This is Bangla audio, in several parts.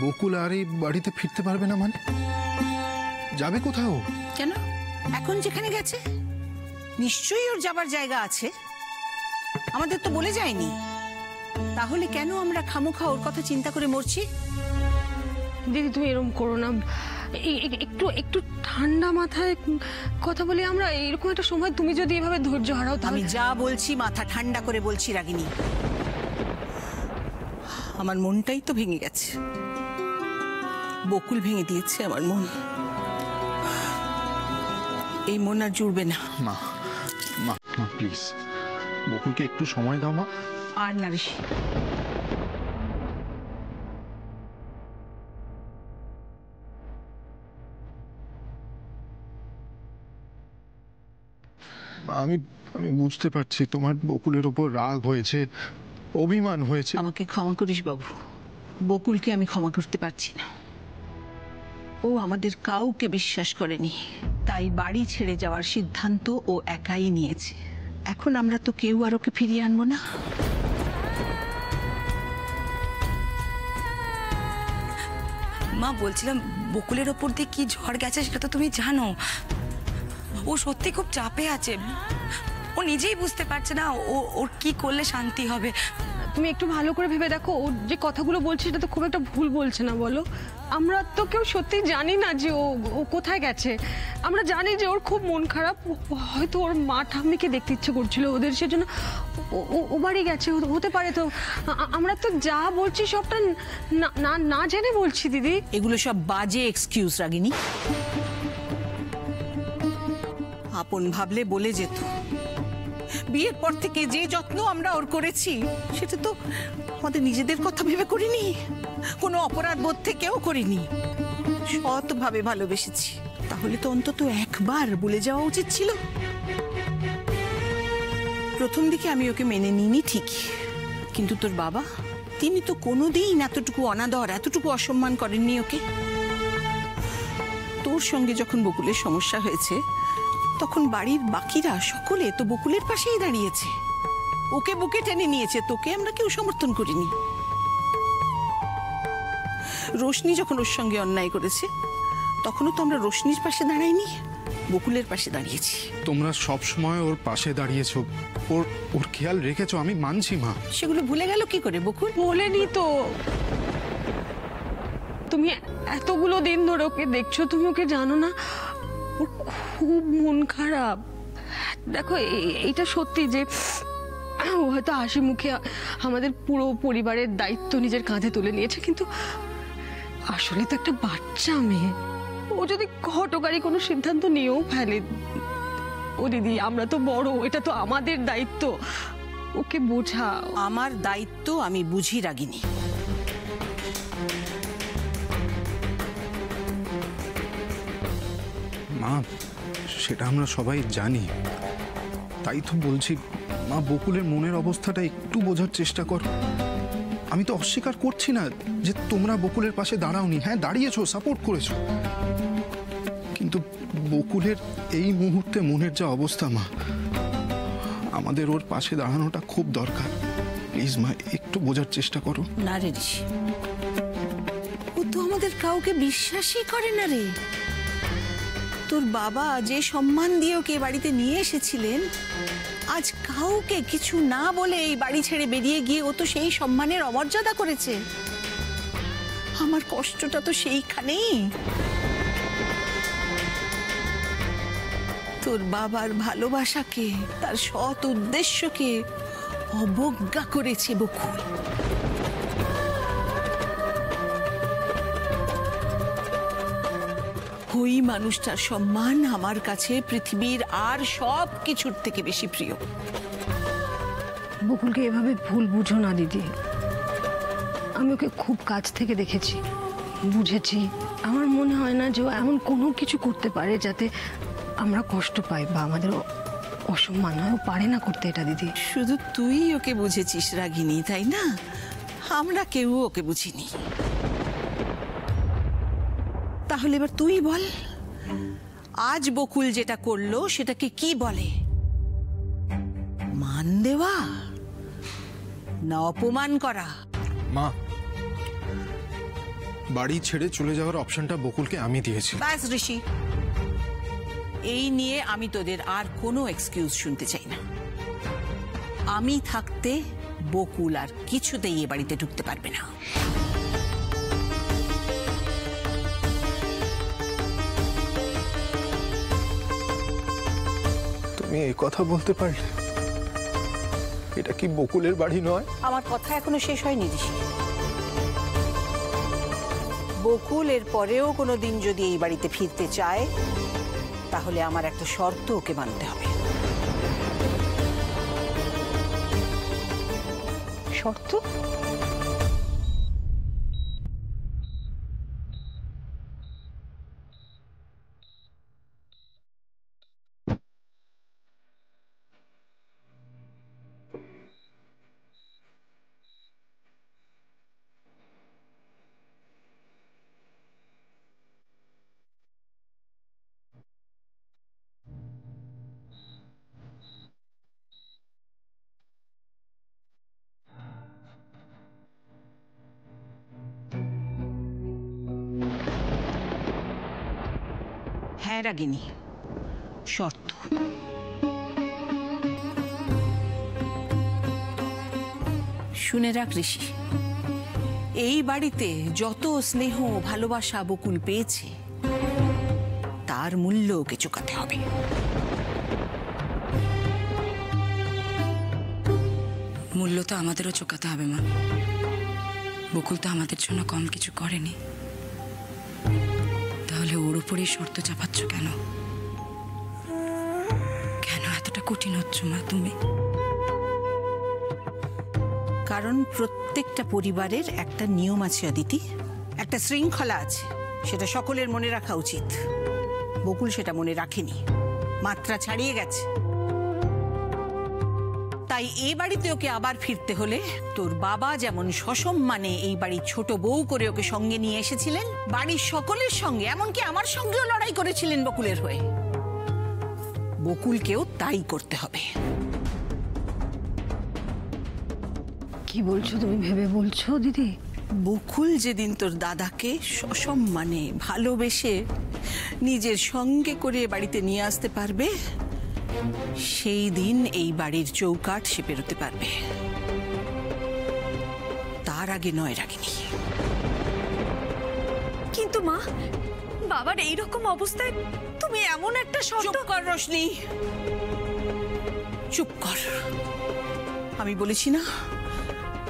বকুল আর এই বাড়িতে ফিরতে পারবে না মানে? যাবে কোথাও? কেন? এখন যেখানে গেছে নিশ্চয়ই ওর যাবার জায়গা আছে, আমাদের তো বলে যায়নি। তাহলে কেন আমরা খামোখা ওর কথা চিন্তা করে মরছি? দিদি তুমি এরকম করো না, একটু একটু ঠান্ডা মাথায় কথা বলি আমরা। এরকম একটা সময় তুমি যদি এভাবে ধৈর্য হারাও, আমি যা বলছি মাথা ঠান্ডা করে বলছি রাগিনী। আমার মনটাই তো ভেঙে গেছে, বকুল ভেঙে দিয়েছে আমার মন। এই মন আর জুড়বে না। মা মা মা প্লিজ, বকুলকে একটু সময় দাও মা। আর না ঋষি, আমি আমি বুঝতে পারছি তোমার বকুলের ওপর রাগ হয়েছে, অভিমান হয়েছে। আমাকে ক্ষমা করিস বাবু, বকুলকে আমি ক্ষমা করতে পারছি না। ও আমাদের কাউকে বিশ্বাস করেনি, তাই বাড়ি ছেড়ে যাওয়ার সিদ্ধান্ত ও একাই নিয়েছে। এখন আমরা তো কেউ আর ওকে ফিরিয়ে আনবো না। মা বলছিলাম, বকুলের ওপর দিয়ে কি ঝড় গেছে সেটা তো তুমি জানো। ও সত্যি খুব চাপে আছে, ও নিজেই বুঝতে পারছে না ওর কি করলে শান্তি হবে। তুমি একটু ভালো করে ভেবে দেখো, ও যে কথাগুলো বলছে সেটা তো খুব একটা ভুল বলছে না বলো? আমরা তো কেউ সত্যি জানি না যে ও কোথায় গেছে। আমরা জানি যে ওর খুব মন খারাপ, হয়তো ওর মা ঠাম্মিকে দেখতে ইচ্ছে করছিল ওদের, সেজন্য ও বাড়ি গেছে, হতে পারে। তো আমরা তো যা বলছি সবটা না জেনে বলছি দিদি। এগুলো সব বাজে এক্সকিউজ রাগিনী। আপন ভাবলে বলে যেত। বিয়ের পর থেকে যে যত্ন আমরা ওর করেছি সেটা তো আমাদের নিজেদের কথা ভেবে করিনি, কোনো অপরাধ বোধ থেকেও করিনি, সৎভাবে ভালোবেসেছি। তাহলে তো অন্তত একবার বলে যাওয়া উচিত ছিল। প্রথম দিকে আমি ওকে মেনে নিইনি ঠিকই, কিন্তু তোর বাবা, তিনি তো কোনোদিন এতটুকু অনাদর, এতটুকু অসম্মান করেননি ওকে। তোর সঙ্গে যখন বকুলের সমস্যা হয়েছে তখন বাড়ির বাকিরা সকলে তো বকুলের পাশেই দাঁড়িয়েছে, ওকে বুকে টেনে নিয়েছে। তোকে আমরা কেউ সমর্থন করিনি। রোশনি যখন ওর সঙ্গে অন্যায় করেছে তখনও তো আমরা রোশনির পাশে দাঁড়াইনি, বকুলের পাশে দাঁড়িয়েছি। তোমরা সব সময় ওর পাশে দাঁড়িয়েছো, ওর খেয়াল রেখেছো, আমি মানছি মা। সেগুলো ভুলে গেল কি করে বকুল? বলেনি তো। তুমি এতগুলো দিন ধরে ওকে দেখছো, তুমি ওকে জানো না? ওর খুব মন খারাপ। দেখো এইটা সত্যি যে ও হয়তো হাসি মুখে আমাদের পুরো পরিবারের দায়িত্ব নিজের কাঁধে তুলে নিয়েছে, কিন্তু আসলে তো একটা বাচ্চা মেয়ে। ও যদি হঠকারী কোনো সিদ্ধান্ত নিয়েও ফেলে, ও দিদি আমরা তো বড়, এটা তো আমাদের দায়িত্ব, ওকে বোঝা। আমার দায়িত্ব আমি বুঝি রাগিনী। মা সেটা আমরা সবাই জানি, তাই তো বলছি মা, বকুলের মনের অবস্থাটা একটু বোঝার চেষ্টা করো। আমি তো অস্বীকার করছি না যে তোমরা বকুলের পাশে দাঁড়াওনি, হ্যাঁ দাঁড়িয়েছো, সাপোর্ট করেছো, কিন্তু বকুলের এই মুহূর্তে মনের যা অবস্থা মা, আমাদের ওর পাশে দাঁড়ানোটা খুব দরকার। প্লিজ মা, একটু বোঝার চেষ্টা করো। না রে ঋষি, ও তো আমাদের কাউকে বিশ্বাসই করে না রে। তোর বাবা যে সম্মান দিয়ে ওকে বাড়িতে নিয়ে এসেছিলেন, আজ কাউকে কিছু না বলে এই বাড়ি ছেড়ে বেরিয়ে গিয়ে ও তো সেই সম্মানের অমর্যাদা করেছে। আমার কষ্টটা তো সেইখানেই। তোর বাবার ভালোবাসাকে, তার সৎ উদ্দেশ্যকে অবজ্ঞা করেছে বকুল। ওই মানুষটার সম্মান আমার কাছে পৃথিবীর আর সব কিছুর থেকে বেশি প্রিয়। বকুলকে এভাবে ভুল বুঝো না দিদি। আমি ওকে খুব কাছ থেকে দেখেছি, বুঝেছি। আমার মনে হয় না যে ও এমন কোনো কিছু করতে পারে যাতে আমরা কষ্ট পাই বা আমাদের অসম্মান হয়। ও পারে না করতে এটা দিদি। শুধু তুই ওকে বুঝেছিস রাগিনী, তাই না? আমরা কেউ ওকে বুঝিনি। তাহলে এবার তুই বল, আজ বকুল যেটা করলো সেটাকে কি বলে? মান দেওয়া না অপমান করা? মা, বাড়ি ছেড়ে চলে যাওয়ার অপশনটা বকুলকে আমি দিয়েছি। ব্যাস ঋষি, এই নিয়ে আমি তোদের আর কোনো এক্সকিউজ শুনতে চাই না। আমি থাকতে বকুল আর কিছুতেই এ বাড়িতে ঢুকতে পারবে না। তুমি এই কথা বলতে পারলে? এটা কি বকুলের বাড়ি নয়? আমার কথা এখনো শেষ হয়নি ঋষি। বকুল এর পরেও কোনো দিন যদি এই বাড়িতে ফিরতে চায়, তাহলে আমার একটা শর্ত ওকে মানতে হবে। শর্ত? হ্যাঁ রাগিনী, শর্ত। শুনে রাখ ঋষি, এই বাড়িতে যত স্নেহ ভালোবাসা বকুল পেয়েছে, তার মূল্য ওকে চুকাতে হবে। মূল্য তো আমাদেরও চোকাতে হবে মা। বকুল তো আমাদের জন্য কম কিছু করেনি, তাহলে ওর উপরেই শর্ত চাপাচ্ছ কেন? কেন এতটা কঠিন হচ্ছ মা তুমি? কারণ প্রত্যেকটা পরিবারের একটা নিয়ম আছে অদিতি, একটা শৃঙ্খলা আছে, সেটা সকলের মনে রাখা উচিত। বকুল সেটা মনে রাখেনি, মাত্রা ছাড়িয়ে গেছে। তাই এই বাড়িতে ওকে আবার ফিরতে হলে তোর বাবা যেমন সসম্মানে এই বাড়ির ছোট বউ করে ওকে সঙ্গে নিয়ে এসেছিলেন, বাড়ির সকলের সঙ্গে, এমনকি আমার সঙ্গেও লড়াই করেছিলেন বকুলের হয়ে, বকুলকেও তাই করতে হবে। কি বলছো তুমি? ভেবে বলছো দিদি? বকুল যেদিন তোর দাদাকে সসম্মানে ভালোবেসে নিজের সঙ্গে করে বাড়িতে নিয়ে আসতে পারবে, সেই দিন এই বাড়ির চৌকাঠ সে পেরোতে পারবে। তার আগে নয় রাগিনী। কিন্তু মা, বাবার এইরকম অবস্থায় তুমি এমন একটা শর্ত। চুপ কর রোশনি, চুপ কর। আমি বলেছি না,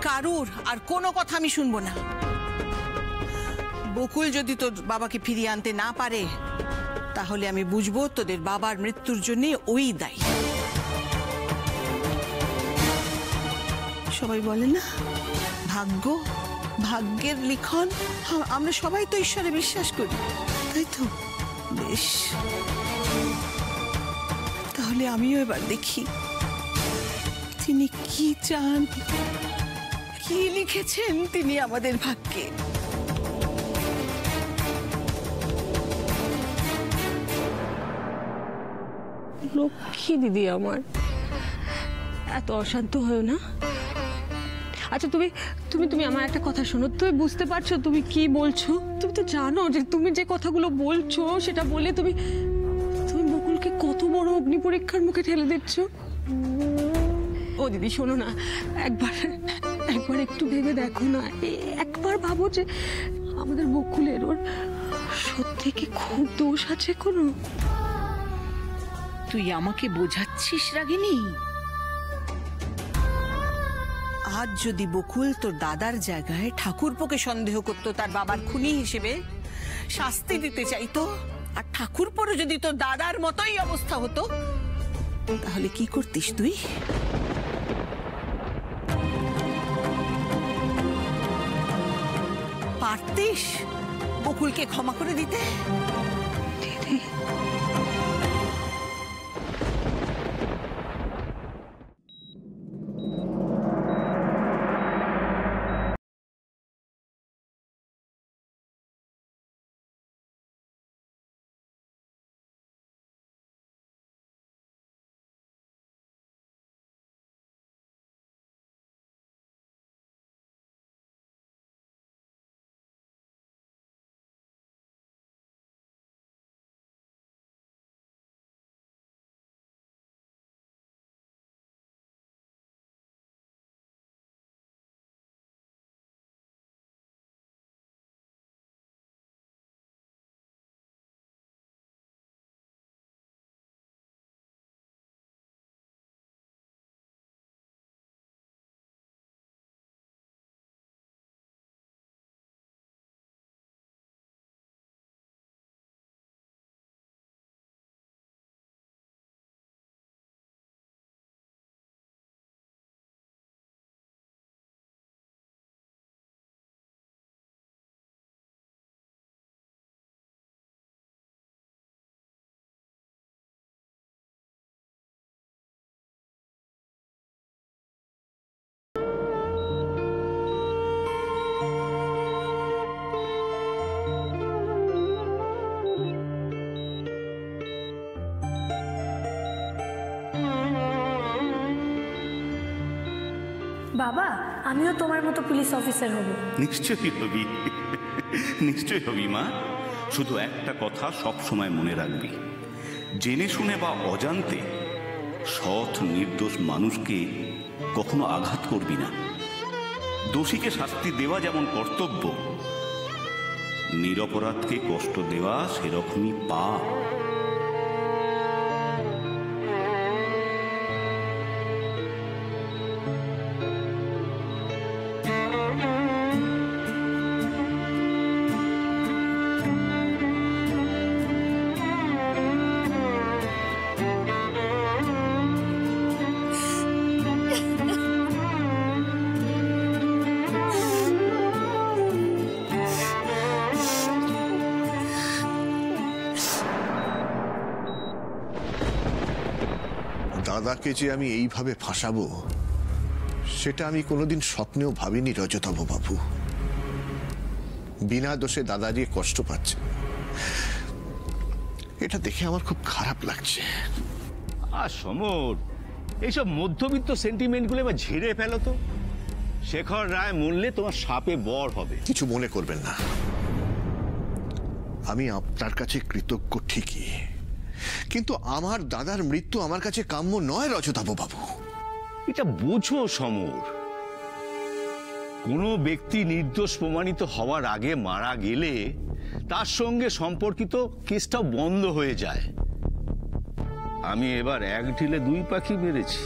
কারুর আর কোনো কথা আমি শুনবো না। বকুল যদি তোর বাবাকে ফিরিয়ে আনতে না পারে, তাহলে আমি বুঝবো তোদের বাবার মৃত্যুর জন্য ওই দায়ী। সবাই বলে না, ভাগ্য, ভাগ্যের লিখন। আমরা সবাই তো ঈশ্বরে বিশ্বাস করি, তাই তো? বেশ, তাহলে আমিও এবার দেখি তিনি কি চান, কি লিখেছেন তিনি আমাদের ভাগ্যে। লক্ষ্মী দিদি আমার, এত অশান্ত হয়েও না। আচ্ছা তুমি তুমি তুমি আমার একটা কথা শোনো। তুমি বুঝতে পারছো তুমি কি বলছো? তুমি তো জানো যে তুমি যে কথাগুলো বলছো সেটা বলে তুমি তুমি বকুলকে কত বড় অগ্নি পরীক্ষার মুখে ঠেলে দিচ্ছ। ও দিদি শোনো না, একবার একবার একটু ভেবে দেখো না। একবার ভাবো যে আমাদের বকুলের ওর সত্যি কি খুব দোষ আছে কোনো? তুই আমাকে বোঝাচ্ছিস রাগিনী? আজ যদি বকুল তোর দাদার জায়গায় ঠাকুরপোকে সন্দেহ করতো তার বাবার খুনি হিসেবে, শাস্তি দিতে চাইতো, আর ঠাকুরপোরও যদি তোর দাদার মতোই অবস্থা হতো, তাহলে কি করতিস তুই? পারতিস বকুলকে ক্ষমা করে দিতে? দিদি বাবা, আমিও তোমার মতো পুলিশ অফিসার হব। নিশ্চয়ই হবি, নিশ্চয়ই হবি মা। শুধু একটা কথা সব সময় মনে রাখবি, জেনে শুনে বা অজান্তে সৎ নির্দোষ মানুষকে কখনো আঘাত করবি না। দোষীকে শাস্তি দেওয়া যেমন কর্তব্য, নিরপরাধকে কষ্ট দেওয়া সেরকমই পাপ। দাদাকে যে আমি এইভাবে ফাঁসাবো সেটা আমি কোনোদিন স্বপ্নেও ভাবিনি রজতাভ বাবু। বিনা দোষে দাদা যে কষ্ট পাচ্ছে এটা দেখে আমার খুব খারাপ লাগছে। আর সমর, এইসব মধ্যবিত্ত সেন্টিমেন্টগুলো এবার ঝেড়ে ফেলো তো। শেখর রায় মরলে তোমার সাপে বর হবে। কিছু মনে করবেন না, আমি আপনার কাছে কৃতজ্ঞ ঠিকই, কিন্তু আমার দাদার মৃত্যু আমার কাছে কাম্য নয় রজতাভ বাবু। এটা বোঝো সমর, কোনো ব্যক্তি নির্দোষ প্রমাণিত হওয়ার আগে মারা গেলে তার সঙ্গে সম্পর্কিত কেসটাও বন্ধ হয়ে যায়। আমি এবার এক ঢিলে দুই পাখি মেরেছি।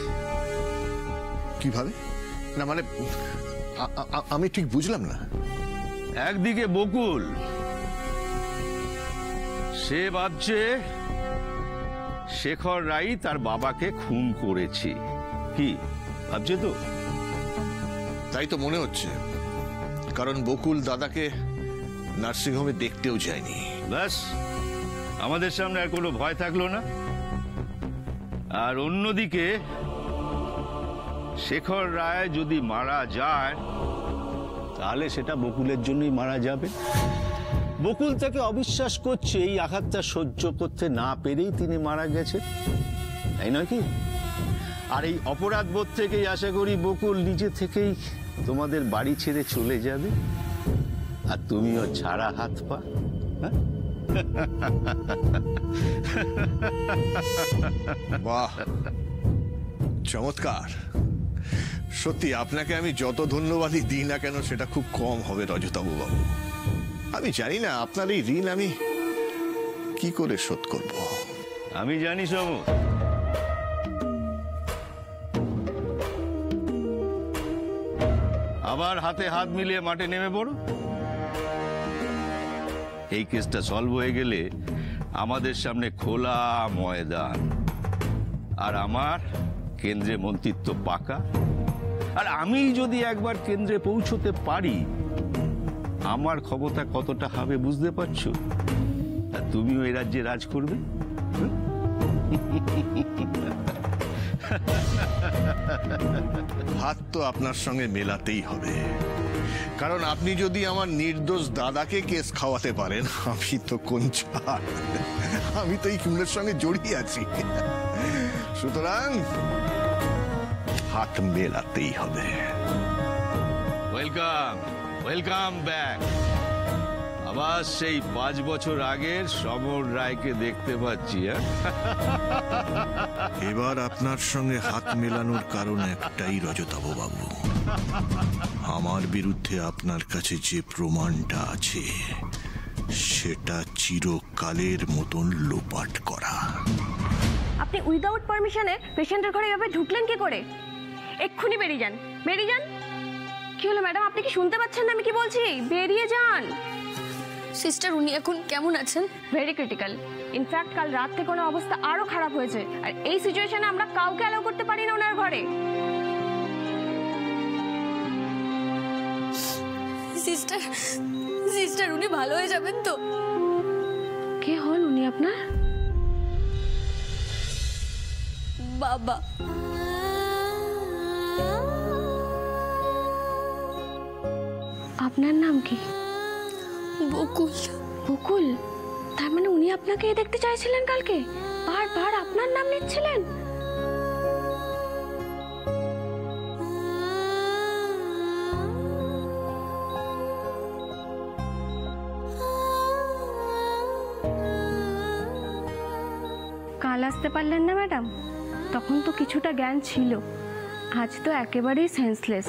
কিভাবে? না মানে আমি ঠিক বুঝলাম না। একদিকে বকুল, সে ভাবছে শেখর রায় তার বাবাকে খুন করেছে। কি ভাবছে? তো তাই তো মনে হচ্ছে, কারণ বকুল দাদাকে নার্সিংহোমে দেখতেও যায়নি। ব্যাস, আমাদের সামনে আর কোনো ভয় থাকলো না। আর অন্যদিকে শেখর রায় যদি মারা যায় তাহলে সেটা বকুলের জন্যই মারা যাবে। বকুল তাকে অবিশ্বাস করছে, এই আঘাতটা সহ্য করতে না পেরেই তিনি মারা গেছেন, তাই নয় কি? আর এই অপরাধ বোধ থেকেই আশা করি বকুল নিজে থেকেই তোমাদের বাড়ি ছেড়ে চলে যাবে, আর তুমিও ছাড়া হাত পা। বাহ, চমৎকার। সত্যি আপনাকে আমি যত ধন্যবাদই দিই না কেন সেটা খুব কম হবে রজতাভ বাবু। আমি জানি না আপনার এই ঋণ আমি কি করে শোধ করব। আমি জানি সমর, আবার হাতে হাত মিলিয়ে মাঠে নেমে পড়ো। এই কেসটা সলভ হয়ে গেলে আমাদের সামনে খোলা ময়দান, আর আমার কেন্দ্রে মন্ত্রিত্ব পাকা। আর আমি যদি একবার কেন্দ্রে পৌঁছতে পারি, আমার ক্ষমতা কতটা হবে বুঝতে পারছো? আর তুমিও এই রাজ্যে রাজ করবে। হাত তো আপনার সঙ্গে মেলাতেই হবে, কারণ আপনি যদি আমার নির্দোষ দাদাকে কেস খাওয়াতে পারেন, আমি তো কোন ছাড়, আমি তো এই খুনের সঙ্গে জড়িয়ে আছি। সুতরাং হাত মেলাতেই হবে। Welcome, welcome back. আবার সেই 5 বছর আগের সমর রায়কে দেখতে পাচ্ছি। এবার আপনার সঙ্গে হাত মেলানোর কারণ একটাই রজতাভ বাবু, আমার বিরুদ্ধে আপনার কাছে যে প্রমাণটা আছে সেটা চিরকালের মতন লোপাট করা। আপনি উইদাউট পারমিশনে পেশেন্টের ঘরে এভাবে ঢুকলেন কি করে? এক্ষুনি বেরিয়ে যান, বেরিয়ে যান। কি হলো ম্যাডাম, আপনি কি শুনতে পাচ্ছেন না আমি কি বলছি? বেরিয়ে যান। সিস্টার, উনি এখন কেমন আছেন? Very critical. ইনফ্যাক্ট কাল রাত থেকে ওনার অবস্থা আরো খারাপ হয়েছে, আর এই সিচুয়েশনে আমরা কাউকে অ্যালাউ করতে পারি না ওনার ঘরে। সিস্টার, সিস্টার, উনি ভালো হয়ে যাবেন তো? কে হন উনি আপনার? বাবা। আপনার নাম কি? বকুল। বকুল? তার মানে উনি আপনাকে দেখতে চাইছিলেন কালকে, বারবার আপনার নাম নিচ্ছিলেন। কাল আসতে পারলেন না ম্যাডাম? তখন তো কিছুটা জ্ঞান ছিল, আজ তো একেবারেই সেন্সলেস।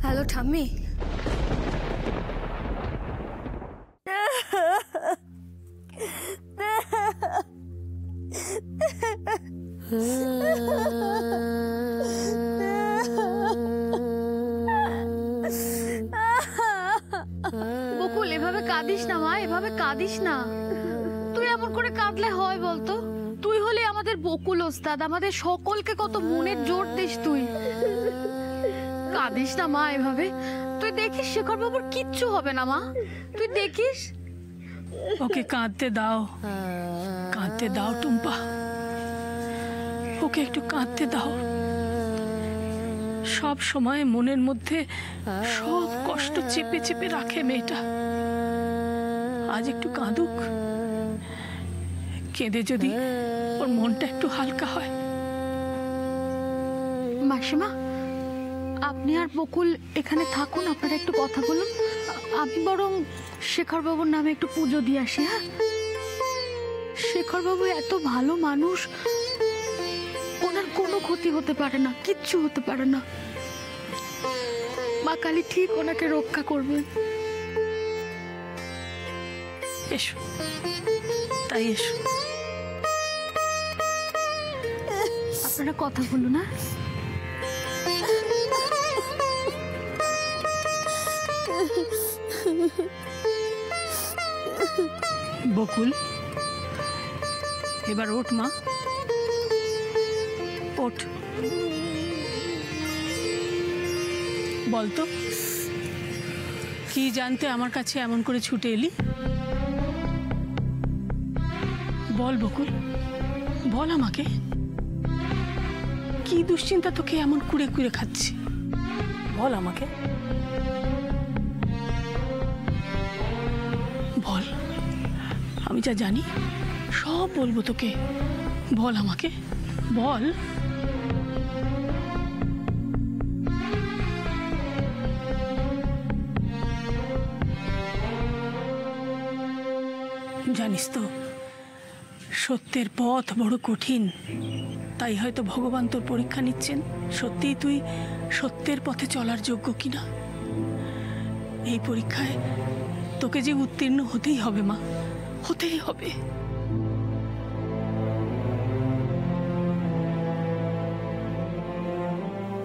হ্যালো ঠাম্মি, বকুল এভাবে কাঁদিস না মা, এভাবে কাঁদিস না। তুই এমন করে কাঁদলে হয় বলতো? তুই হলে আমাদের বকুল ওস্তাদ, আমাদের সকলকে কত মনের জোর দিস তুই। কাঁদিস না মা এভাবে। তুই দেখিস শেখর বাবুর কিচ্ছু হবে না মা, তুই দেখিস। ওকে কাঁদতে দাও, কাঁদতে দাও টুম্পা, ওকে একটু কাঁদতে দাও। সব সময় মনের মধ্যে সব কষ্ট চেপে চেপে রাখে মেয়েটা। আজ একটু কাঁদুক, কেঁদে যদি ওর মনটা একটু হালকা হয়। মাসিমা, আপনি আর বকুল এখানে থাকুন, আপনারা একটু কথা বলুন। আমি বরং শেখর বাবুর নামে একটু পুজো দিয়ে আসি। হ্যাঁ, শেখর বাবু এত ভালো মানুষ, ওনার কোনো ক্ষতি হতে পারে না, কিচ্ছু হতে পারে না। মা কালী ঠিক ওনাকে রক্ষা করবেন। এসো, তাই এসো, আপনারা কথা বলুন। না বকুল, এবার ওঠ মা, ওঠ। বলতো কি জানতে আমার কাছে এমন করে ছুটে এলি? বল বকুল, বল আমাকে, কি দুশ্চিন্তা তোকে এমন কুড়ে কুড়ে খাচ্ছে? বল আমাকে, বল। আমি যা জানি সব বলবো তোকে, বল আমাকে, বল। জানিস তো সত্যের পথ বড় কঠিন, তাই হয়তো ভগবান তোর পরীক্ষা নিচ্ছেন সত্যিই তুই সত্যের পথে চলার যোগ্য কিনা। এই পরীক্ষায় তোকে যে উত্তীর্ণ হতেই হবে মা, হতেই হবে।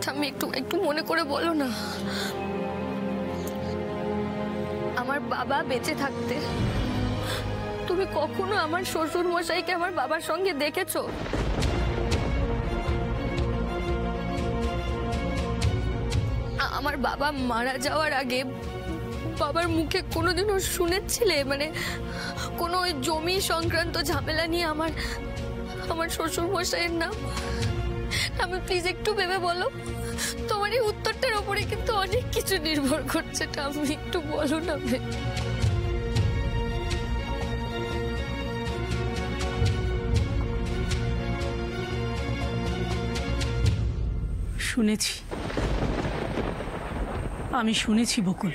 ঠাম্মি একটু একটু মনে করে বলো না, আমার বাবা বেঁচে থাকতে তুমি কখনো আমার শ্বশুর মশাইকে আমার বাবার সঙ্গে দেখেছো? আমার বাবা মারা যাওয়ার আগে বাবার মুখে কোনোদিনও শুনেছিলে মানে কোনো ওই জমি সংক্রান্ত ঝামেলা নিয়ে আমার শ্বশুর মশাইয়ের নাম? আমি প্লিজ একটু ভেবে বলো, তোমার এই উত্তরটার উপরে কিন্তু অনেক কিছু নির্ভর করছে। আমি একটু বলো না। শুনেছি, আমি শুনেছি বকুল,